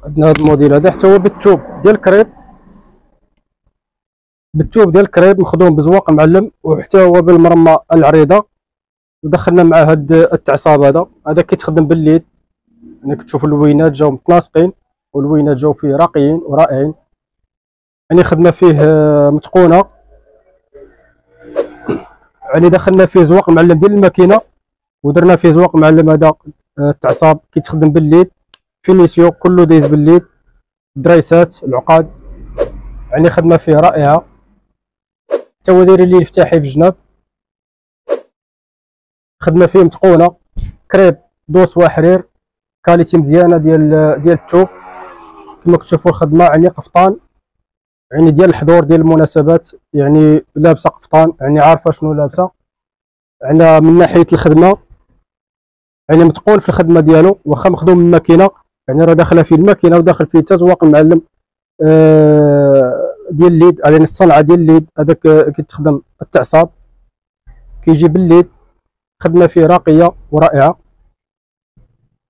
عندنا هذا الموديل هذا حتى هو بالثوب ديال الكريب، بالثوب ديال الكريب مخدوم بزواق معلم، وحتى هو بالمرمى العريضه. ودخلنا مع هاد التعصاب هذا كيتخدم بالليد، يعني كتشوفوا اللوينات جاو متناسقين، واللوينات جاو فيه راقيين ورائعين، يعني خدمه فيه متقونه. يعني دخلنا فيه زواق معلم ديال الماكينه، ودرنا فيه زواق معلم هذا التعصاب كيتخدم بالليد، فينيسيو كله دايز بالليد، دريسات العقاد، يعني خدمه فيه رائعه. حتى هو دايرين ليه الفتاحي في الجناب، خدمه فيه متقونه، كريب دوس وحرير، كاليتي مزيانه ديال الثوب. كما كتشوفوا الخدمه يعني قفطان، يعني ديال الحضور ديال المناسبات، يعني لابسه قفطان، يعني عارفه شنو لابسه. يعني من ناحيه الخدمه يعني متقون في الخدمه ديالو، واخا مخدوم من الماكينه، يعني راه داخله فيه الماكينه وداخل فيه تزواق المعلم ديال الليد، يعني الصنعه ديال الليد هذاك كيتخدم التعصاب كيجي بالليد، خدمه فيه راقيه ورائعه.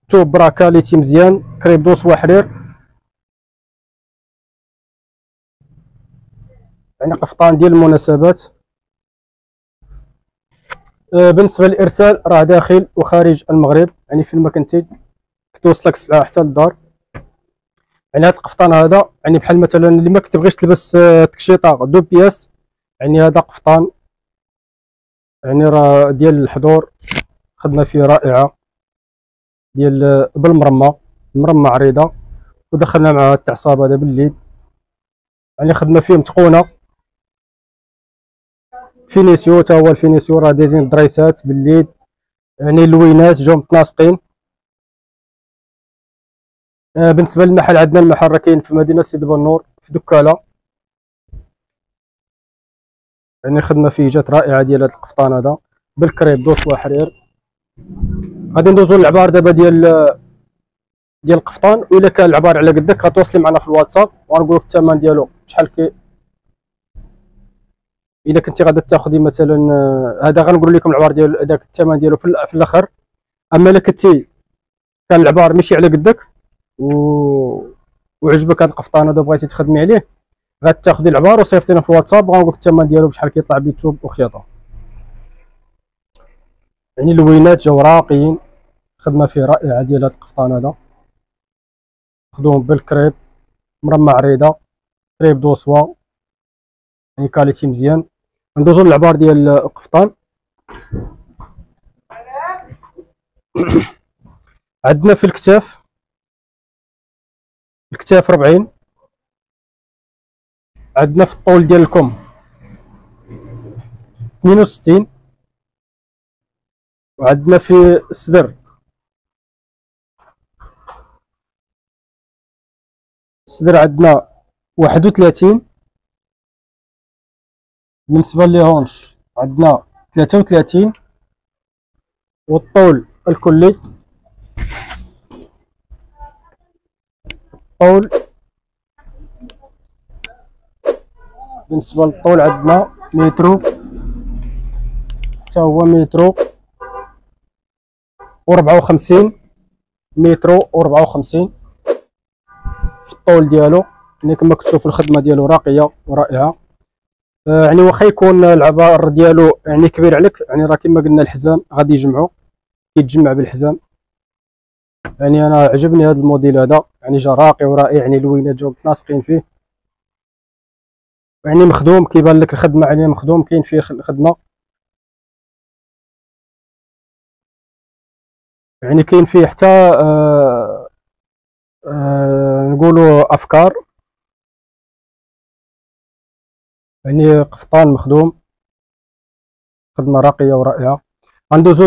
توب راه كاليتي مزيان، كريب دوس وحرير، يعني قفطان ديال المناسبات. بالنسبه للارسال راه داخل وخارج المغرب، يعني فين ما كنتي كتوصلك السلعه حتى للدار. يعني هذا القفطان هذا يعني بحال مثلا اللي ما كتبغيش تلبس تكشيطه دو بياس، يعني هذا قفطان يعني راه ديال الحضور، خدمه فيه رائعه ديال بالمرمى، المرمى عريضه، ودخلنا مع التعصاب هذا بالليد، يعني خدمه فيه متقونه. فينيسيو تا هو الفينيسيو راه دايزين الدريسات بالليد، يعني اللوينات جاو متناسقين. بالنسبه للمحل عندنا المحل راه كاين في مدينه سيدي بنور في دكاله، يعني خدمه فيه جات رائعه ديال هذا القفطان هذا بالكريب دوس وحرير. غادي ندوزو للعبار دابا ديال القفطان، والا كان العبار على قدك غتواصلي معنا في الواتساب وغنقول لك الثمن ديالو شحال الا كنتي غادا تاخذي مثلا هذا غنقول لكم العبار ديال هذاك الثمن ديالو في الاخر. اما الا كنتي كان العبار ماشي على قدك وعجبك هذا القفطان هذا بغيتي تخدمي عليه، غتاخذي العبار وصيفطينا في الواتساب وغنقول لك الثمن ديالو بشحال كيطلع بالثوب وخياطه. يعني اللوينات جاو راقيين، خدمه فيه رائعه ديال هذا القفطان هذا، مخدوم بالكريب، مرمى عريضه، كريب دوسوا، يعني كاليتي مزيان. ندوزو للعبار ديال القفطان. عندنا في الكتاف 40، عندنا في الطول ديال الكم 62، وعندنا في الصدر عندنا 31. بالنسبه لي هونش عندنا 33، والطول الكلي طول بالنسبه للطول عندنا مترو، حتى هو مترو و54، مترو و54 في الطول ديالو. يعني كما كتشوفوا الخدمه ديالو راقيه ورائعه. يعني واخا يكون العبار ديالو يعني كبير عليك، يعني راه كما قلنا الحزام غادي يجمعو، كيتجمع بالحزام. يعني انا عجبني هذا الموديل هذا، يعني جا راقي ورائع، يعني اللوينات جاو متناسقين فيه، يعني مخدوم كيبان لك الخدمه عليه مخدوم، كاين فيه خدمه، يعني كاين فيه حتى نقولوا افكار، يعني قفطان مخدوم، خدمه راقيه ورائعه. غندوزو